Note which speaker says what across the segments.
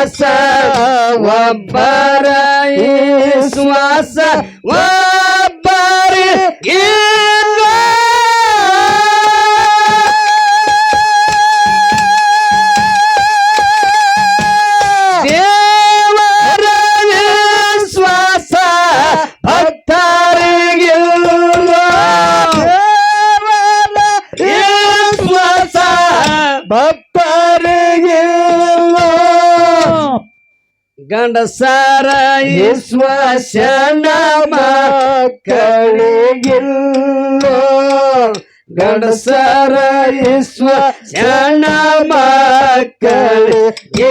Speaker 1: ವಿಶ್ವಾಸ ಒಬ್ಬರ ವಿಶ್ವಾಸ ಒಬ್ಬರಿಗೆ ದೇವರ ವಿಶ್ವಾಸ ಭಕ್ತರಿಗಿಲ್ಲ ವಿಶ್ವಾಸ ಭಕ್ತರಿಗಿಲ್ಲ ಗಂಡಸರ ವಿಶ್ವಾಸ ಮಕ್ಕಳಿಗಿಲ್ಲ ಗಂಡಸರ ವಿಶ್ವಾಸ ಮಕ್ಕಳಿಗಿಲ್ಲ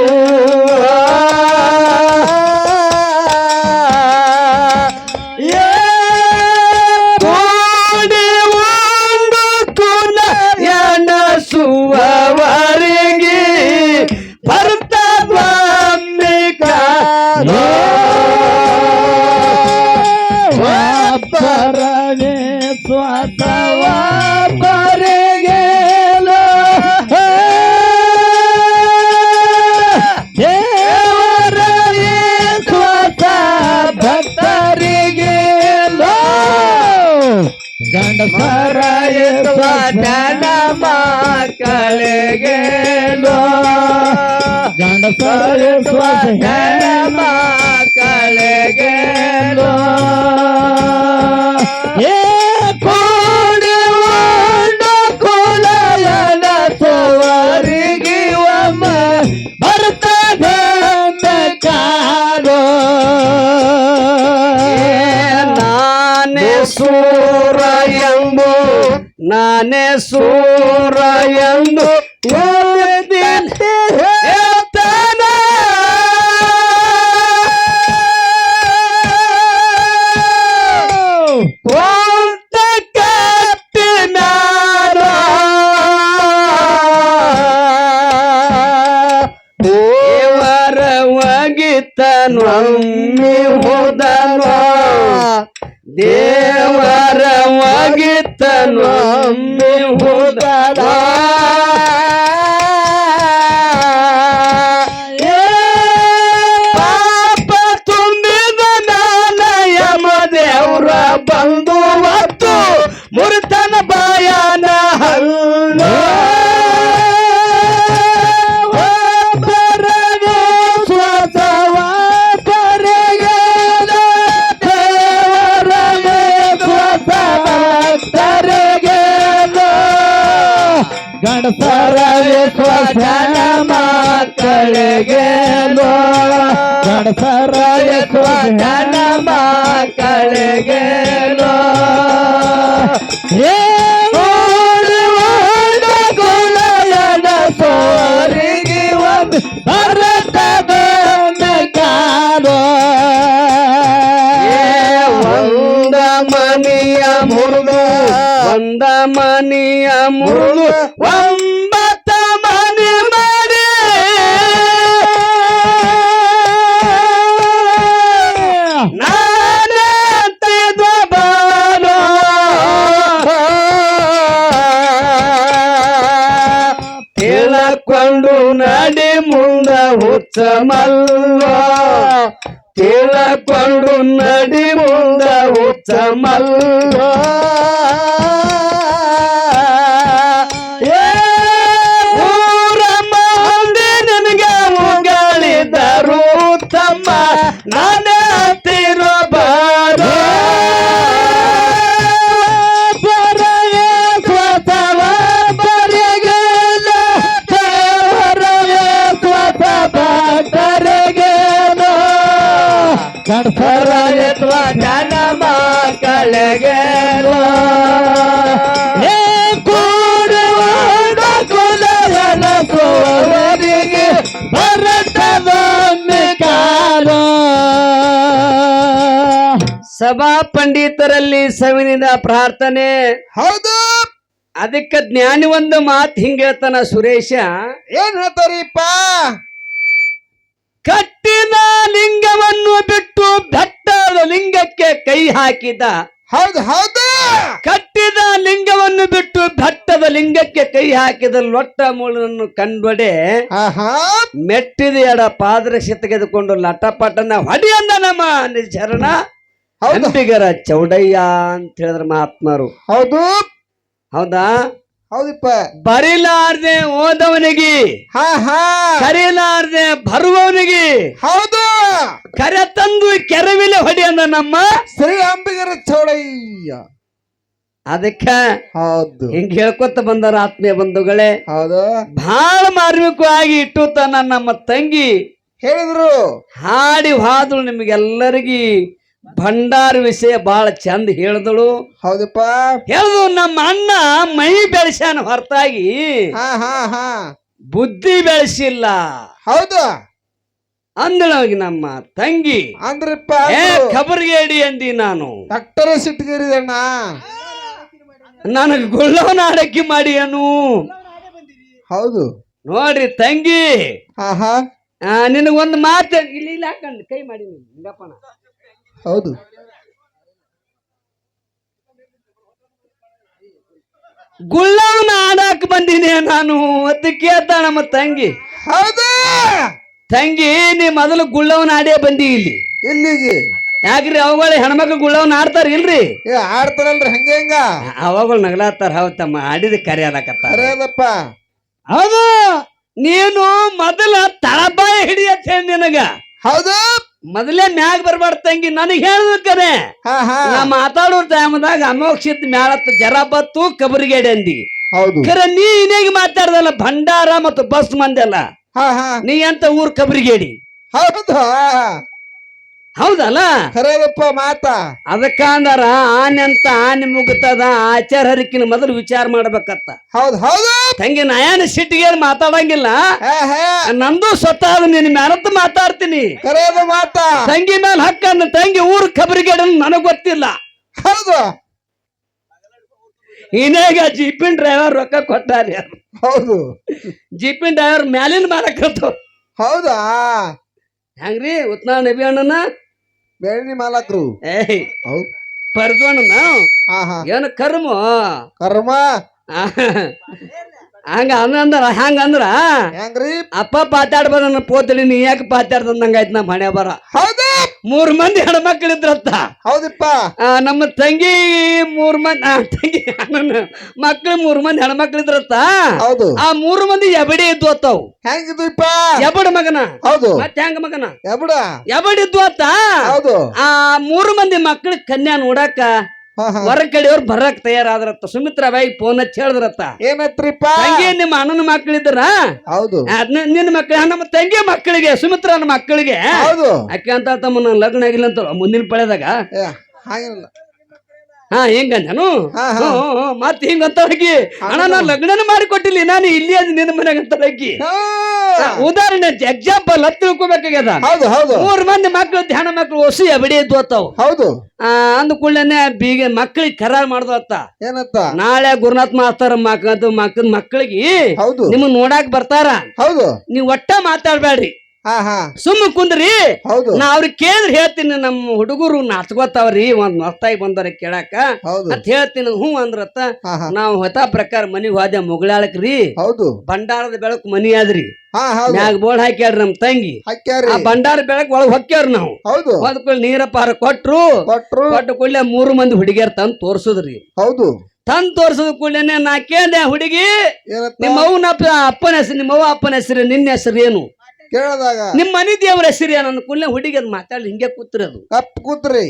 Speaker 1: ಸುವವರಿಗೆ ಭರ್ತವಾಮಿಕ ಒಬ್ಬರಗೆ ಸ್ವತವ ಬರೆಗೆ ದೇವರಗೆ ಸ್ವತ ಭಕ್ತರಿಗೆ ಗಂಡಸರ ಜನ ಮಕ್ಕಳಿಗೆ ಗಂಡಸರ ಜನ ಮಕ್ಕಳಿಗೆ ಕೂಡಿ ಒಂದು ಕುಲಯನ ಸೋವರಿಗೆ ಒಮ್ಮ ಬರ್ತದೆ ಕಾರೋ ನಾನೇ ಸೂರ ಎಂಬು ನಾನೇ ಸೂರ ಎಂದು ಹೇಳ್ತಾನ ಕೊಂತ ಕಟ್ಟಿನಾರ ದೇವರ ಒಗಿತನು ಅಮ್ಮಿ ಹೋದನು ದೇವರ ಒಗಿತನು ಅಮ್ಮಿ ಹೋದನ ಪಾಪ ತುಂಬಿದ ನಾಲಯಮ ದೇವ್ರ ಬಂದು ಹೊತ್ತು ಮುರಿತನ ಬಾಯನ ಹಲ್ಲ ಗಂಡಸರ ವಿಶ್ವಾಸ ಮಕ್ಕಳಿಗೆ ಗಂಡಸರ ವಿಶ್ವಾಸ ಮಕ್ಕಳಿಗೆ ಕುಲಯನ ಸೋರಿಗೆ ಒಂದು ಭರತದ ಕಾಲೋ ಒಂದ ಮನಿಯ ಮುರಿದು ಒಂದ ಮನಿಯ ಮುರಿದು ಒಂಬತ್ತ ಮನಿ ಮಾಡಿ ನಾನೇ ಬಾಲೋ ತಿಳಕೊಂಡು ನಡಿ ಮುಂದ ಹುಚ್ಚ ಮಲ್ಲ ತಿಳಕೊಂಡು ನಡಿ ಮುಂದ ಹುಚ್ಚ ಮಲ್ಲ ಊರ ಮಂದಿ ನನಗೆ ಉಗಳಿದರು ತಮ್ಮ ನಾನೇ ತಿರಬಾರೋ ಬರೆಯ ಸ್ವತವ ಬರೆಗೆ ದೇವರವೇ ಸ್ವತ ಭಕ್ತರಿಗೆ ಗಂಡಸರ ಜನ ಮಕ್ಕಳಿಗೆ ಕೂಡುವ ಕುಲಯನ ಸೋವರಿಗೆ ಭರತದ ಕಾಲೋ ಸಭಾ ಪಂಡಿತರಲ್ಲಿ ಸವಿನಿದ ಪ್ರಾರ್ಥನೆ
Speaker 2: ಹೌದು
Speaker 1: ಅದಕ್ಕೆ ಜ್ಞಾನಿ ಒಂದು ಮಾತು ಹಿಂಗ ಹೇಳ್ತಾನ ಸುರೇಶ
Speaker 2: ಏನ್ ಹೇಳ್ತಾರಿಪ್ಪ
Speaker 1: ಕಟ್ಟಿದ ಲಿಂಗವನ್ನು ಬಿಟ್ಟು ಬೆಟ್ಟದ ಲಿಂಗಕ್ಕೆ ಕೈ ಹಾಕಿದ
Speaker 2: ಹೌದು ಹೌದು
Speaker 1: ಕಟ್ಟಿದ ಉಳಿದ ಲಿಂಗವನ್ನು ಬಿಟ್ಟು ಬೆಟ್ಟದ ಲಿಂಗಕ್ಕೆ ಕೈ ಹಾಕಿದ ಲೊಟ್ಟ ಮೂಲನ್ನು ಕಂಡೊಡೆ
Speaker 2: ಆಹಾ
Speaker 1: ಮೆಟ್ಟಿದ ಎಡ ಪಾದರಕ್ಷೆ ತೆಗೆದುಕೊಂಡು ಲಟಪಟನ ಹೊಡಿ ಅಂದ ನಮ್ಮ ನಿಜರಣ
Speaker 2: ಹೌದು
Speaker 1: ಅಂಬಿಗರ ಚೌಡಯ್ಯ ಅಂತ ಹೇಳಿದ್ರ ಮಹಾತ್ಮರು.
Speaker 2: ಹೌದು
Speaker 1: ಹೌದಾ?
Speaker 2: ಹೌದಪ್ಪ.
Speaker 1: ಬರಿಲಾರ್ದೆ ಓದವನಿಗೆ
Speaker 2: ಹಾ ಹಾ
Speaker 1: ಕರೆಯಲಾರ್ದೆ ಬರುವವನಿಗೆ
Speaker 2: ಹೌದು
Speaker 1: ಕರೆ ತಂದು ಕೆರವಿಲೆ ಹೊಡಿ ಅಂದ ನಮ್ಮ
Speaker 2: ಶ್ರೀ ಅಂಬಿಗರ ಚೌಡಯ್ಯ.
Speaker 1: ಅದಕ್ಕೆ
Speaker 2: ಹೌದು
Speaker 1: ಹಿಂಗ ಹೇಳ್ಕೊತ ಬಂದಾರ ಆತ್ಮೀಯ ಬಂಧುಗಳೇ.
Speaker 2: ಹೌದು
Speaker 1: ಬಹಳ ಮಾರ್ಮಿಕವಾಗಿ ಇಟ್ಟು ತನ್ನ ನಮ್ಮ ತಂಗಿ
Speaker 2: ಹೇಳಿದ್ರು.
Speaker 1: ಹಾಡಿ ಹಾದಳು. ನಿಮಗೆಲ್ಲರಿಗಿ ಭಂಡಾರ ವಿಷಯ ಬಹಳ ಚಂದ ಹೇಳಿದಳು.
Speaker 2: ಹೌದಪ್ಪ.
Speaker 1: ಹೇಳಿದು ನಮ್ಮ ಅಣ್ಣ ಮೈ ಬೆಳೆಸ್ಯಾನ ಹೊರತಾಗಿ
Speaker 2: ಹಾ ಹಾ ಹಾ
Speaker 1: ಬುದ್ಧಿ ಬೆಳೆಸಿಲ್ಲ.
Speaker 2: ಹೌದು
Speaker 1: ಅಂದಳಾಗಿ ನಮ್ಮ ತಂಗಿ
Speaker 2: ಅಂದ್ರಪ್ಪ.
Speaker 1: ಖಬರ್ಗೇಡಿ ಅಂದಿ ನಾನು.
Speaker 2: ಡಾಕ್ಟರ್ ಸಿಟ್ಟಿಗೇರಿದಣ್ಣ
Speaker 1: ನನಗೆ ಗುಳ್ಳವನ ಅಡಕ್ಕಿ ಮಾಡಿ ಅನು.
Speaker 2: ಹೌದು
Speaker 1: ನೋಡ್ರಿ ತಂಗಿ,
Speaker 2: ಹಾ ಹಾ
Speaker 1: ನಿನಗೊಂದು ಮಾತು ಇಲ್ಲಿ ಇಲ್ಲ ಹಾಕಂಡ್ ಕೈ ಮಾಡಿ ಹಿಂಗಪ್ಪಣ.
Speaker 2: ಹೌದು
Speaker 1: ಗುಳ್ಳವನ ಆಡಾಕ ಬಂದಿನಿ ನಾನು ಅಂತ ಕೇಳ್ತಾಳ ನಮ್ಮ ತಂಗಿ.
Speaker 2: ಹೌದು
Speaker 1: ತಂಗಿ ನೀ ಮೊದಲು ಗುಳ್ಳವನ ಆಡೇ ಬಂದಿ ಇಲ್ಲಿ.
Speaker 2: ಇಲ್ಲಿಗೆ
Speaker 1: ಯಾಕ್ರಿ ಅವುಗಳು ಹೆಣ್ಮಕ್ಳು ಗುಳ್ಳವನ ಆಡ್ತಾರ ಇಲ್ರಿ?
Speaker 2: ಆಡ್ತಾರಲ್ರಿ ಹಂಗೆ ಹೆಂಗ
Speaker 1: ಅವಾಗಳು ನಗಲಾತಾರ. ಹೌದಮ್ಮ ಆಡಿದ ಕರೆ ಅದಕ್ಕತ್ತಾರ.
Speaker 2: ಅರೇದಪ್ಪ.
Speaker 1: ಹೌದು ನೀನು ಮೊದಲ ತಳಬಾಯ ಹಿಡಿಯತ್ತೆ ನಿನಗ.
Speaker 2: ಹೌದು
Speaker 1: ಮೊದಲೇ ಮ್ಯಾಗ ಬರ್ಬಾರ್ದು ತಂಗಿ. ನನಗೆ ಹೇಳಿದ ಕರೆ
Speaker 2: ಹಾ ಹಾ
Speaker 1: ನಾ ಮಾತಾಡೋ ಟೈಮ್ದಾಗ ಅಮೋಕ್ಷಿತ್ ಮ್ಯಾಳತ್ ಜರ ಬತ್ತು ಕಬರಿಗೇಡಿ ಅಂದಿ.
Speaker 2: ಹೌದು
Speaker 1: ಖರೆ ನೀ ಇನ್ನೇಗೆ ಮಾತಾಡ್ದಲ್ಲ ಭಂಡಾರ ಮತ್ತು ಬಸ್ ಮಂದೆಲ್ಲ.
Speaker 2: ಹಾ ಹಾ
Speaker 1: ನೀ ಅಂತ ಊರ್ ಕಬರಿಗೇಡಿ.
Speaker 2: ಹೌದು
Speaker 1: ಹೌದಲ್ಲ?
Speaker 2: ಖರೇದಪ್ಪ ಮಾತಾ.
Speaker 1: ಅದಕ್ಕ ಅಂದಾರ ಆನೆ ಅಂತ ಆನೆ ಮುಗುತ್ತದ ಆಚಾರ ಹರಿಕಿನ ಮೊದಲು ವಿಚಾರ ಮಾಡ್ಬೇಕತ್ತ.
Speaker 2: ಹೌದು ಹೌದು
Speaker 1: ತಂಗಿ ನಯಾನ ಸಿಟ್ಟಿಗೆ ಮಾತಾಡಂಗಿಲ್ಲ.
Speaker 2: ಹಾ ಹಾ
Speaker 1: ನಂದು ಸ್ವತಃ ನಿನ್ನ ಮ್ಯಾಲತ್ತ ಮಾತಾಡ್ತೀನಿ.
Speaker 2: ಖರೇದ ಮಾತಾ.
Speaker 1: ತಂಗಿ ಮೇಲೆ ಹಕ್ಕನ್ನ ತಂಗಿ ಊರ್ ಕಬರಿಗೇಡಿ ನನಗ್ ಗೊತ್ತಿಲ್ಲ.
Speaker 2: ಹೌದು
Speaker 1: ಇನ್ನೇಗ ಜೀಪಿನ್ ಡ್ರೈವರ್ ರೊಕ್ಕ ಕೊಟ್ಟಾರ.
Speaker 2: ಹೌದು
Speaker 1: ಜೀಪಿನ್ ಡ್ರೈವರ್ ಮ್ಯಾಲಿನ ಮಾಲಕತ್ತು.
Speaker 2: ಹೌದಾ
Speaker 1: ಹೆಂಗ್ರಿ ಉತ್ನಾ ನಬಿ ಅಣ್ಣನ
Speaker 2: ಬೇಡಿ ಮಾಲಕ್ರು.
Speaker 1: ಏಯ್
Speaker 2: ಹೌದು
Speaker 1: ಪರ್ದೋಣ
Speaker 2: ಹಾ ಹಾ
Speaker 1: ಏನು ಕರ್ಮ
Speaker 2: ಕರ್ಮ
Speaker 1: ಹಂಗ ಅಂದ್ರ ಹೆಂಗಂದ್ರ
Speaker 2: ಹೆಂಗ್ರಿ
Speaker 1: ಅಪ್ಪ ಪಾತಾಡ್ಬಾರ ಪೋತಳಿ ನೀ ಯಾಕೆ ಪಾತಾಡ್ದಂಗಾಯ್ತು ನಮ್ಮ ಹಣೆ ಬರ.
Speaker 2: ಹೌದು
Speaker 1: 3 ಮಂದಿ ಹೆಣ್ಮಕ್ಳಿದ್ರತ್ತ.
Speaker 2: ಹೌದಪ್ಪ.
Speaker 1: ನಮ್ಮ ತಂಗಿ 3 ಮಂದಿ ತಂಗಿ ಮಕ್ಳು 3 ಮಂದಿ ಹೆಣ್ಮಕ್ಳಿದ್ರತ್ತ.
Speaker 2: ಹೌದು
Speaker 1: ಆ 3 ಮಂದಿ ಎಬಡಿ ಇದ್ದು ಅತ್ತಾವು.
Speaker 2: ಹೆಂಗಿದ್ವಿಪ್ಪ?
Speaker 1: ಎಬಡ ಮಗನ.
Speaker 2: ಹೌದು
Speaker 1: ಮತ್ತೆ ಹೆಂಗ ಮಗನ
Speaker 2: ಎಬಡ
Speaker 1: ಎಬಡಿದ್ದು ಅತ್ತ.
Speaker 2: ಹೌದು
Speaker 1: ಆ 3 ಮಂದಿ ಮಕ್ಳ ಕನ್ಯಾ ನೋಡಾಕ ಹೊರ ಕಡೆಯವ್ರು ಬರಕ್ ತಯಾರಾದ್ರತ್ತ. ಸುಮಿತ್ರಾ ಬಾಯಿ ಫೋನ್ ಹಚ್ಚಿ ಹೇಳಿದ್ರತ್ತ,
Speaker 2: ಏನತ್ರಿಪ್ಪ?
Speaker 1: ತಂಗಿ ನಿಮ್ಮ ಅಣ್ಣನ ಮಕ್ಳಿದ್ರ
Speaker 2: ಹೌದು
Speaker 1: ನಿನ್ನ ಮಕ್ಳ ನಮ್ಮ ತಂಗಿ ಮಕ್ಕಳಿಗೆ ಸುಮಿತ್ರನ ಮಕ್ಕಳಿಗೆ
Speaker 2: ಹೌದು
Speaker 1: ಅಕ್ಕ ಅಂತ ತಮ್ಮ ಲಗ್ನ ಆಗಿಲ್ಲ ಅಂತ ಮುಂದಿನ ಪಳೆದಾಗ
Speaker 2: ಹಾಗಿಲ್ಲ.
Speaker 1: ಹಾ ಹಿಂಗಂದನು.
Speaker 2: ಹಾ, ಹಾ.
Speaker 1: ಮತ್ ಹಿಂಗಂತ ಹೋಗಿ ಅಣ್ಣ ನಾ ಲಗ್ನನ ಮಾಡಿ ಕೊಟ್ಟಿಲ್ಲ ನಾನು ಇಲ್ಲಿ ಅದ್ ನಿನ್ನ ಮನೆಗೆ ಅಂತ ಹೋಗಿ ಉದಾಹರಣೆ ಎಕ್ಸಾಂಪಲ್ ಹತ್ತು ತಿಳ್ಕೊಬೇಕಾಗ್ಯದ.
Speaker 2: ಹೌದು ಹೌದು
Speaker 1: 3 ಮಂದಿ ಮಕ್ಳು ಹೆಣ ಮಕ್ಳು ಹೊಸಿ ಎಬಡಿ ಎದ್ದುತ್ತಾವ್.
Speaker 2: ಹೌದು
Speaker 1: ಅಂದ ಕೂಡಲೇ ಬೀಗ ಮಕ್ಕಳಿಗೆ ಕರಾರ್ ಮಾಡ್ದತ್ತ.
Speaker 2: ಏನತ್ತ?
Speaker 1: ನಾಳೆ ಗುರುನಾಥ್ ಮಾಸ್ತರ ಮಕ್ಕಳಿಗೆ
Speaker 2: ಹೌದು
Speaker 1: ನಿಮ್ಮನ್ನ ನೋಡಾಕ್ ಬರ್ತಾರ.
Speaker 2: ಹೌದು
Speaker 1: ನೀವ್ ಒಟ್ಟ ಮಾತಾಡ್ಬೇಡ್ರಿ,
Speaker 2: ಹಾ ಹಾ
Speaker 1: ಸುಮ್ಮ ಕುಂದ್ರಿ.
Speaker 2: ಹೌದು
Speaker 1: ನಾ ಅವ್ರಿಗೆ ಕೇಳಿದ್ರೆ ಹೇಳ್ತೀನಿ, ನಮ್ಮ ಹುಡುಗರು ನಾಚ್ಕೋತಾವ್ರಿ ಒಂದ್ ಮಸ್ತಾಗಿ ಬಂದಾರ ಕೇಳಾಕ
Speaker 2: ಹೌದು
Speaker 1: ಅಂತ ಹೇಳ್ತೀನಿ. ಹ್ಞೂ ಅಂದ್ರತ್ತ.
Speaker 2: ಹಾ ಹಾ
Speaker 1: ನಾವ್ ಹೊತ ಪ್ರಕಾರ ಮನಿಗ್ ಹೋದೆ ಮುಗಳಾಳಕ್ರಿ.
Speaker 2: ಹೌದು
Speaker 1: ಭಂಡಾರದ ಬೆಳಕು ಮನಿ ಆದ್ರಿ.
Speaker 2: ಹಾ ಹೌದು
Speaker 1: ಮ್ಯಾಗ ಬೋರ್ಡ್ ಹಾಕ್ಯಾಡ್ರಿ ನಮ್ ತಂಗಿ.
Speaker 2: ಹಾಕ್ಯಾರಿ.
Speaker 1: ಆ ಭಂಡಾರ ಬೆಳಕ್ ಒಳಗ್ ಹೊಕ್ಕ್ಯಾವ್ರಿ ನಾವು.
Speaker 2: ಹೌದು
Speaker 1: ಹೊದ್ಕೊಳ್ಳಿ ನೀರ ಪಾರ ಕೊಟ್ರು. ಕೊಟ್ಟ ಕೂಡಲೇ 3 ಮಂದಿ ಹುಡುಗಿಯರ್ ತಂದ್ ತೋರ್ಸುದ್ರಿ.
Speaker 2: ಹೌದು
Speaker 1: ತಂದ್ ತೋರ್ಸದ ಕೂಡಲೇ ನಾ ಕೇಳ್ದೆ, ಹುಡುಗಿ
Speaker 2: ಏನತ್ತ?
Speaker 1: ನಿಮ್ಮ ಅವ್ನ ಅಪ್ಪನ ಹೆಸರು, ನಿಮ್ಮ ಅವ್ವ ಅಪ್ಪನ ಹೆಸರು, ನಿನ್ನ ಹೆಸರು ಏನು?
Speaker 2: ಕೇಳದಾಗ
Speaker 1: ನಿಮ್ಮ ಮನಿ ದೇವ್ರ ಹೆಸರು ಏನಂದ ಕೂಡಲೇ ಹುಡುಗಿ ಅದ್ ಮಾತಾಡ್ಲಿ ಹಿಂಗೆ ಕೂತ್ರಿ. ಅದು
Speaker 2: ಕಪ್ ಕೂತ್ರಿ.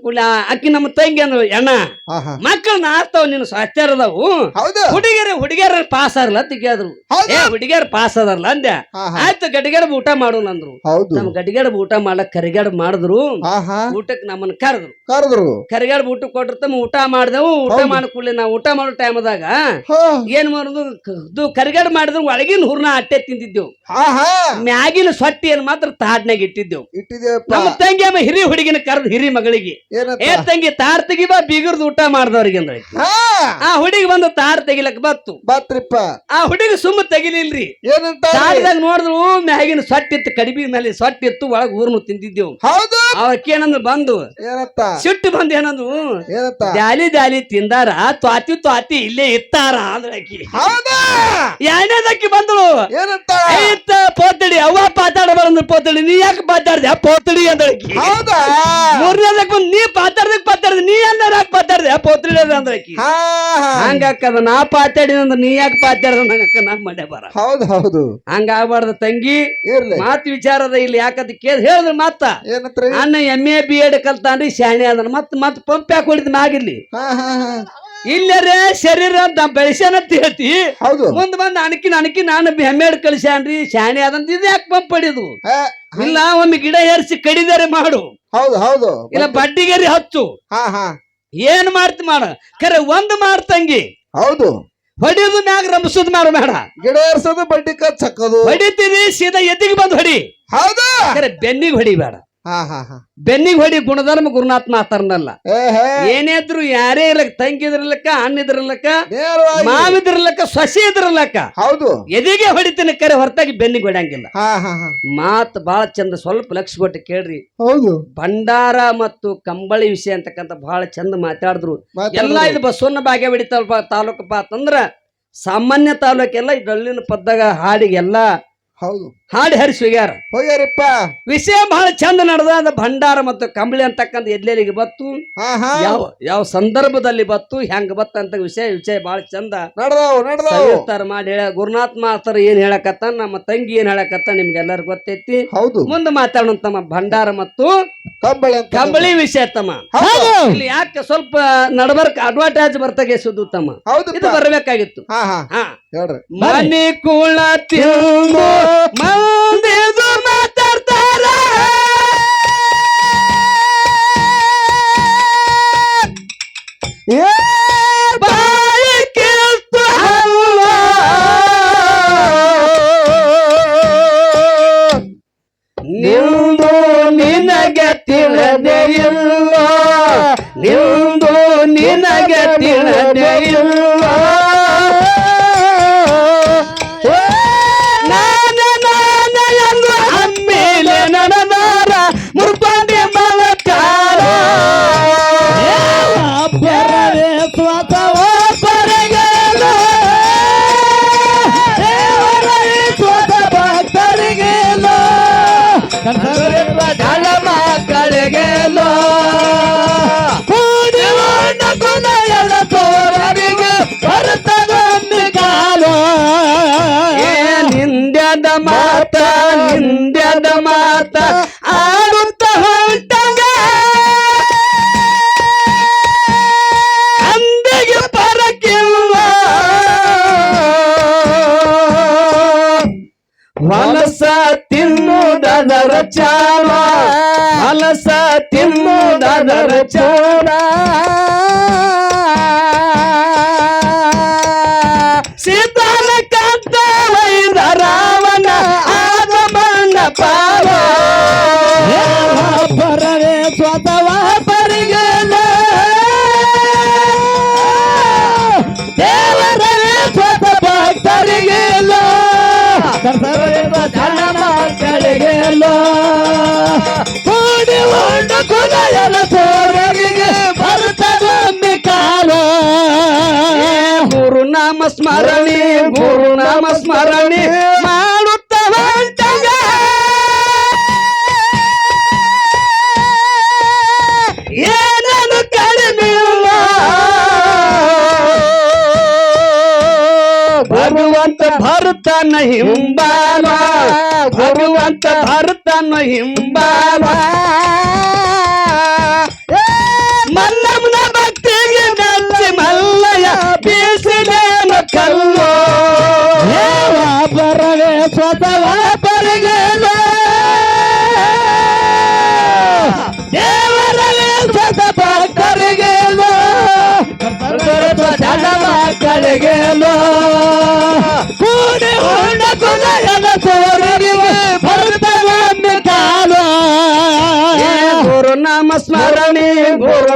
Speaker 1: ಕೂಡಲೇ ಅಕ್ಕಿ ನಮ್ಮ ತಂಗಿ ಅಂದ್ರು, ಅಣ್ಣ
Speaker 2: ಹಾ ಹಾ
Speaker 1: ಮಕ್ಕಳನ್ನ ಆಡ್ತಾವ ನಿನ್ನ ಸ್ವಾಸ್ಥ್ಯ ಅದಾವು,
Speaker 2: ಹೌದು
Speaker 1: ಹುಡುಗಿಯರ ಪಾಸ್ ಆರ್ಲ ತೆಗಿಯಾದ್ರು.
Speaker 2: ಹೌದು.
Speaker 1: ಏ ಹುಡುಗಿಯರ್ ಪಾಸ್ ಅದರ್ಲ ಅಂದ್ಯ.
Speaker 2: ಹಾ ಹಾ
Speaker 1: ಆಯ್ತು ಗಡಿಗಡ ಊಟ ಮಾಡೋಣ ಅಂದ್ರು.
Speaker 2: ಹೌದು
Speaker 1: ನಮ್ ಗಡಿಗಡ ಊಟ ಮಾಡ್ಲಕ್ ಕರಿಗಡ ಮಾಡಿದ್ರು.
Speaker 2: ಹಾ ಹಾ
Speaker 1: ಊಟಕ್ ನಮ್ಮನ್ನ ಕರೆದ್ರು.
Speaker 2: ಕರೆದ್ರು.
Speaker 1: ಕರಿಗಡ ಊಟ ಕೊಟ್ಟಿರ್ತಮ್ಮ ಊಟ ಮಾಡ್ದೆವು. ಊಟ ಮಾಡ ಕೂಡಲೇ ನಾವು ಊಟ ಮಾಡೋ ಟೈಮ್ದಾಗ
Speaker 2: ಹಾ
Speaker 1: ಏನ್ ಮಾಡುದು, ಕರಿಗಡ ಮಾಡಿದ್ರು ಒಳಗಿನ ಹೂರ್ನ ಅಟ್ಟೆ ತಿಂತಿದ್ದೆವು.
Speaker 2: ಹಾ ಹಾ
Speaker 1: ಮ್ಯಾಗ ಮ್ಯಾಗಿನ ಸೊಟ್ಟಿಯನ್ನು ಮಾತ್ರ ತಾಡ್ನಾಗ ಇಟ್ಟಿದ್ದೆವು.
Speaker 2: ಇಟ್ಟಿದೇವಪ್ಪ.
Speaker 1: ನಮ್ಮ ತಂಗಿ ಅಮ್ಮ ಹಿರಿ ಹುಡುಗಿನ ಕರೆದು ಹಿರಿ ಮಗಳಿಗೆ
Speaker 2: ಏನಂತ?
Speaker 1: ಏ ತಂಗಿ ತಾರ್ ತೆಗಿಬಾ ಬೀಗರ್ದು ಊಟ ಮಾಡ್ದವ್ರಿಗೆ ಅಂದ್ರೆ
Speaker 2: ಹಾ
Speaker 1: ಆ ಹುಡುಗಿ ಬಂದು ತಾರ್ ತೆಗಿಲಕ್ ಬತ್ತು.
Speaker 2: ಬಾತ್ರಿಪ್ಪ.
Speaker 1: ಆ ಹುಡುಗಿ ಸುಮ್ಮ ತೆಗಿಲಿಲ್ರಿ.
Speaker 2: ಏನಂತ?
Speaker 1: ತಾಡ್ದಾಗ ನೋಡಿದ್ರು ಮ್ಯಾಗಿನ ಸೊಟ್ಟಿತ್ತು, ಕಡಿಮೆ ಮೇಲೆ ಸೊಟ್ಟಿತ್ತು, ಒಳಗ್ ಊರ್ನು ತಿಂದಿದ್ದೆವು.
Speaker 2: ಹೌದು.
Speaker 1: ಅವಕ್ಕೇನಂದ್ರು ಬಂದು
Speaker 2: ಏನಂತ?
Speaker 1: ಸಿಟ್ಟು ಬಂದು ಏನಂದ್ರು
Speaker 2: ಏನಂತ?
Speaker 1: ಜಾಲಿ ತಿಂದಾರ, ತ್ವಾತಿ ಇಲ್ಲೇ ಇತ್ತಾರ ಅಂದ್ರೆ ಆಕಿ.
Speaker 2: ಹೌದಾ?
Speaker 1: ಎರಡನೇದಕ್ಕಿ ಬಂದಳು.
Speaker 2: ಏನಂತ?
Speaker 1: ಐತ ಪೋತಡಿ ಅವ್ವ ಪಾತಾಡಬಾರಂದ್ರು ಪೋತಡಿ, ನೀ ಯಾಕೆ ಪಾತಾಡ್ದೆ ಪೋತಡಿ ಅಂದಳಕಿ.
Speaker 2: ಹೌದಾ?
Speaker 1: ಮೂರನೇದಕ್ ಬಂದ್ ನೀ ಪಾತಾಡ್ದೆ ನೀ ಎಲ್ಲಾರ ಯಾಕೆ ಪಾತಾಡ್ದೆ ಪೋತಡಿ ಅಂದ್ರಕಿ.
Speaker 2: ಹಾ
Speaker 1: ಹಂಗಾಕದ ನಾ ಪಾತಾಡಿದ ಅಂದ್ರೆ ನೀ ಯಾಕೆ ಪಾತಾಡ್ದ ನಂಗಕ್ಕ ನಮ್ ಮನೆ ಬರ.
Speaker 2: ಹೌದು ಹೌದು.
Speaker 1: ಹಂಗ ಆಗ್ಬಾರ್ದ ತಂಗಿ.
Speaker 2: ಇರ್ಲಿ.
Speaker 1: ಮಾತ್ ವಿಚಾರದ ಇಲ್ಲಿ ಯಾಕಂತ ಕೇಳಿ ಹೇಳಿದ್ರು ಮತ್ತ
Speaker 2: ಏನಂತ್ರಿ?
Speaker 1: ಅನ್ನ MA BEd ಕಲ್ತಾನ್ರಿ ಶಾಣೆ ಅದನ್ನ ಮತ್ ಪಂಪ್ ಯಾಕೆ ಹೊಡಿದ್ ಮ್ಯಾಗಿರ್ಲಿ
Speaker 2: ಹಾ ಹಾ ಹಾ.
Speaker 1: ಇಲ್ಲರೇ ಶರೀರ ಅಂತ ಬೆಳೆಸ್ಯಾನಂತ ಹೇಳ್ತಿ.
Speaker 2: ಹೌದು.
Speaker 1: ಮುಂದ್ ಬಂದ್ ಅಣಕಿ ನಾನು ಹೆಮ್ಮೆಡ್ ಕಳಿಸ್ಯಾನ್ರಿ ಶಾಣೆ ಅದಂತ ಇದು ಯಾಕೆ ಪಂಪ್ ಹೊಡಿಯೋದು?
Speaker 2: ಹಾ,
Speaker 1: ಇಲ್ಲ ಒಮ್ಮೆ ಗಿಡ ಏರಿಸಿ ಕಡಿದಾರೆ ಮಾಡು,
Speaker 2: ಹೌದು ಹೌದು.
Speaker 1: ಇಲ್ಲ ಬಡ್ಡಿಗೆರಿ ಹಚ್ಚು,
Speaker 2: ಹಾ ಹಾ.
Speaker 1: ಏನ್ ಮಾಡ್ತಿ ಮಾಡ. ಖರೆ ಒಂದ್ ಮಾಡ್ತಂಗಿ
Speaker 2: ಹೌದು.
Speaker 1: ಹೊಡಿಯೋದು ಮ್ಯಾಗ ರಂಬಿಸೋದು ಮಾಡು ಬೇಡ.
Speaker 2: ಗಿಡ ಏರ್ಸೋದು ಬಡ್ಡಿ ಕಚ್ ಹಾಕೋದು.
Speaker 1: ಹೊಡಿತೀರಿ ಸೀದಾ ಎದಿಗೆ ಬಂದ್ ಹೊಡಿ.
Speaker 2: ಹೌದು.
Speaker 1: ಖರೆ ಬೆನ್ನಿಗೆ ಹೊಡಿ ಬೇಡ.
Speaker 2: ಹಾ ಹಾ ಹಾ.
Speaker 1: ಬೆನ್ನಿಗೆ ಹೊಡಿ ಗುಣಧರ್ಮ ಗುರುನಾಥ್ ಮಾತಾರನಲ್ಲ.
Speaker 2: ಹೇ
Speaker 1: ಏನೇ ಇದ್ರು ಯಾರೇ ಇರ್ಲಕ್ಕ, ತಂಗಿ ಇದ್ರಲಕ್ಕ, ಅಣ್ಣ ಇದ್ರಲಕ್ಕ,
Speaker 2: ನೇರವಾಗಿ.
Speaker 1: ಮಾವಿದ್ರಲಕ್ಕ, ಸೊಸೆ ಇದ್ರಲಕ್ಕ
Speaker 2: ಹೌದು.
Speaker 1: ಎದಿಗೆ ಹೊಡಿತೀನಿ ಕರೆ ಹೊರತಾಗಿ ಬೆನ್ನಿಗೆ ಹೊಡ್ಯಂಗಿಲ್ಲ.
Speaker 2: ಹಾ ಹಾ ಹಾ.
Speaker 1: ಮಾತ್ ಬಾಳ ಚಂದ, ಸ್ವಲ್ಪ ಲಕ್ಷ ಕೊಟ್ಟು ಕೇಳ್ರಿ.
Speaker 2: ಹೌದು.
Speaker 1: ಭಂಡಾರ ಮತ್ತು ಕಂಬಳಿ ವಿಷಯ ಅಂತಕ್ಕಂತ ಬಹಳ ಚಂದ ಮಾತಾಡಿದ್ರು. ಎಲ್ಲಾ ಇದು ಬಸವಣ್ಣ ಬಾಗೇವಾಡಿ ತಾಲೂಕಪ್ಪ ಅಂತಂದ್ರ ಸಾಮಾನ್ಯ ತಾಲೂಕೆಲ್ಲ ಡೊಳ್ಳಿನ ಪದ್ದಾಗ ಹಾಡಿಗೆಲ್ಲ
Speaker 2: ಹೌದು
Speaker 1: ಹಾಡಿ ಹರಿಸಿ ಹೋಗ್ಯಾರ.
Speaker 2: ಹೋಗ್ಯಾರಿಪ್ಪ.
Speaker 1: ವಿಷಯ ಬಹಳ ಚಂದ ನಡೆದ. ಅದ ಭಂಡಾರ ಮತ್ತು ಕಂಬಳಿ ಅಂತಕ್ಕಂಥ ಎಲ್ಲೆಲ್ಲಿಗೆ ಬತ್ತು,
Speaker 2: ಹಾ ಹಾ.
Speaker 1: ಯಾವ ಸಂದರ್ಭದಲ್ಲಿ ಬತ್ತು, ಹೆಂಗ ಬತ್ತಂತ ವಿಷಯ ಬಹಳ ಚಂದ
Speaker 2: ನಡ್ದಾವ್.
Speaker 1: ಸವಿಸ್ತಾರ ಮಾಡಿ ಹೇಳ. ಗುರುನಾಥ್ ಮಾಸ್ತರ್ ಏನ್ ಹೇಳಕತ್ತ, ನಮ್ಮ ತಂಗಿ ಏನ್ ಹೇಳಕತ್ತ ನಿಮ್ಗೆಲ್ಲರಿಗೂ ಗೊತ್ತೈತಿ.
Speaker 2: ಹೌದು.
Speaker 1: ಮುಂದೆ ಮಾತಾಡೋಣ ತಮ್ಮ ಭಂಡಾರ ಮತ್ತು ಕಂಬಳಿ ವಿಷಯ ತಮ್ಮ. ಇಲ್ಲಿ ಯಾಕೆ ಸ್ವಲ್ಪ ನಡಬರ್ಕ್ ಅಡ್ವರ್ಟೈಸ್ ಬರ್ತಾಗೆ ಸುದ್ದು ತಮ್ಮ,
Speaker 2: ಹೌದು.
Speaker 1: ಇದು ಬರಬೇಕಾಗಿತ್ತು.
Speaker 2: ಹಾ ಹಾ.
Speaker 1: ಹಾ,
Speaker 2: ಹೇಳ್ರಿ.
Speaker 1: ಮನಿ ಕುಳ ತಿಂದು ಮಂದಿದು ಮಾತಾಡ್ತಾರ, ಬಾಯಿ ಕಿತ್ತು ಹಲ್ವ, ನಿಂದು ನಿನಗೆ ತಿಳಿದೇ ಇಲ್ಲ, ನಿಂದು ನಿನಗೆ ತಿಳಿದೇ ಇಲ್ಲ. ನನದಾರ ಮುರ್ಕೊಂಡೆ ಮಲಕಾರ ಬರವೇ ಸ್ವತಃ ಬರಗೇಲ, ಸ್ವತಃ ಭಕ್ತರಿಗೇಲ, ಜಲ ಮಕ್ಕಳಿಗೇಲ, ಕೂಡಿಕೊಂಡ ಗುಣ ಎಲ್ಲ ತೋರರಿಗೆ ಬರ್ತದೊಮ್ಮೆ ಕಾಲ. ನಿಂದ್ಯದ ಮಾತ ಆಡುತ್ತ ಹೊಂಟಂಗ ಅಂದಿಗೆ ಪರಕ್ಕಿಲ್ಲ. ಹೊಲಸ ತಿನ್ನುವುದರ ಚಾಲ, ಹೊಲಸ ತಿನ್ನುವುದರ ಚಾಲ, ಸೀತಾನ ಕಾಂತ ವೈದ ರಾವಣ ಆದ ಮಣ್ಣ ಪಾಲ. ಬರವೇ ಸ್ವತಃ ಪರಿಗೇಲ, ದೇವರವೇ ಸ್ವತಃ ಭಕ್ತರಿಗೇಲ, ಜನ ಮಕ್ಕಳಿಗೇಲ, ಕೂಡಿ ಉಂಡ ಕುದಯಲ ಸೋರಗಿಗೆ ಬರ್ತದೊಮ್ಮೆ ಕಾಲ. ಗುರುನಾಮ ಸ್ಮರಣೆ, ಗುರುನಾಮ ಸ್ಮರಣೆ ಮಾಡುತ್ತ ಹೊಂಟಗ ಏನನ್ನು ಕಡಿಮೆಯಿಲ್ಲ. ಭಗವಂತ ಭರತನ ಹಿಂಬಾಲ, ಭಗವಂತ ಭರತನ ಹಿಂಬಾಲ, ಮಲ್ಲಮ್ಮನ ಭಕ್ತಿಗೆ ಮೆಚ್ಚಿ ಮಲ್ಲಯ್ಯ ಬೀಸಿದೇನ ಕಲ್ಲು. ಬರವೇ ಸ್ವತಃ ಪರಿಗೇಲ, ದೇವರವೇ ಸ್ವತಃ ಭಕ್ತರಿಗೇಲ, ಜನ ಮಕ್ಕಳಿಗೇಲ, ಕೂಡಿ ಉಂಡ ಕುದಯದ ಸೋರರಿಗೆ ಬರ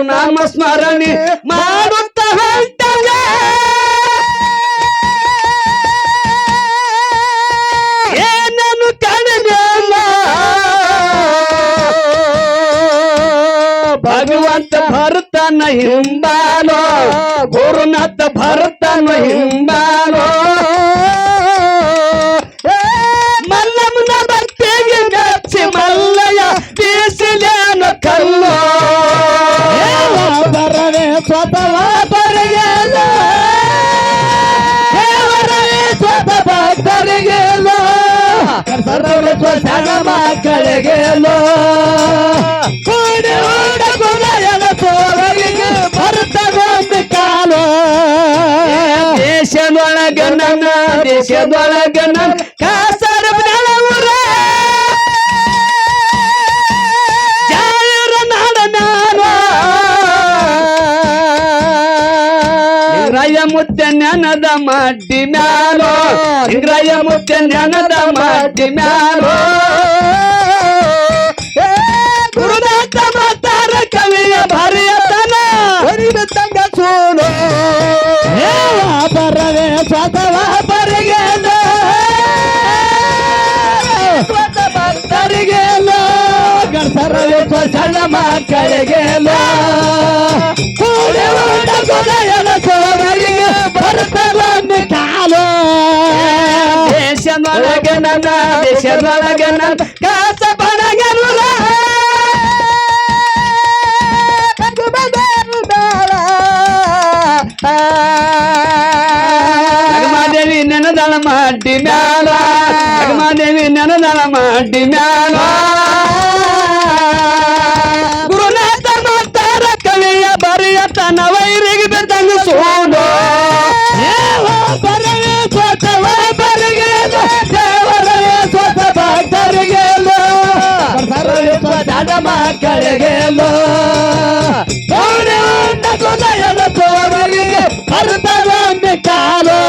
Speaker 1: ನಾಮ ಸ್ಮರಣೆ ಮಾಡುತ್ತ ಹೊಂಟರೆ ಏನನ್ನು ಕಡಿಮೆಲ್ಲ ಭಗವಂತ ಭರತನ ಹಿಂಬಾಲೋ ಗುರುನಾಥ ಭರತನ ಹಿಂಬಾಲೋ ಮಲ್ಲಮ್ಮನ ಭಕ್ತಿಗೆ ಮೆಚ್ಚಿ ಮಲ್ಲಯ್ಯ ಬೀಸಲೇನು ಕಲ್ಲು ಬರವೇ ಸ್ವತಃ ಬರಗೇಲ ಸ್ವತಃ ಭಕ್ತರಿಗೇಲ ಸರಳ ಮಕ್ಕಳಿಗೇಲೋ ಕೂಡಿ ಓಡ ಗುಣಯನ ತೋರಿಗೆ ಭರತಗೊಂದು ಕಾಲು ದೇಶದೊಳಗ ನನ್ನ ದೇಶದೊಳಗ ನನ್ನ ಕಾಸರ ಬೆಳವೂರ ಜಾಯರ ನಾಡ ನಾನು ಇಂಗ್ರಾಯ ಮುದ್ದೆ ನೆನದ ಮಡ್ಡಿ ಮ್ಯಾಲೋ ಇಂಗ್ರಾಯ ಮುದ್ದೆ ನೆನದ ಮಡ್ಡಿ ಮ್ಯಾಲೋ ಗುರುನಾಥ ಮಾತಾರ ಕವಿಯ ಭರಿಯತನ ಹೊರಿಬತ್ತಂಗ ಸೋಲು ಬರವೇ ಸ್ವತಃ ಬರಿಗೇಲ ಸ್ವತಃ ಭಕ್ತರಿಗೇಲ ಗಣಸರವೇ ಸಣ್ಣ ಮಕ್ಕಳಿಗೇಲ ಕೂಡಿ ಓಡ ಗುಣಯನ ಸೋರಿಗೆ ಭರತಗೊಂದು ಕಾಲು ದೇಶದೊಳಗೆ ನನ್ನ ದೇಶದೊಳಗೆ ನನ್ನ ಕಾಸ ಬಣಗನುರ ನಗಮಾದೇವಿ ನೆನದಳ ಮಾಡಿ ಮ್ಯಾಲ ನಗಮಾದೇವಿ ನೆನದಳ ಮಾಡಿ ಮ್ಯಾಲ ಗುರುನಾಥ ಮಾತಾರ ಕವಿಯ ಬರೆಯತನ ವೈರಿಗೆ ಬೆದಂಗ ಸೋಡು ಬರವೇ ಸ್ವತಃ ಬರಿಗೇಲ ದೇವರವೇ ಸ್ವತಃ ಭಕ್ತರಿಗೇಲ ಸರಳ ಸ್ವತಃ ಮಕ್ಕಳಿಗೇಲೋ ಗುಣಯನ ತೋರಿಗೆ ಭರತಗೊಂದು ಕಾಲು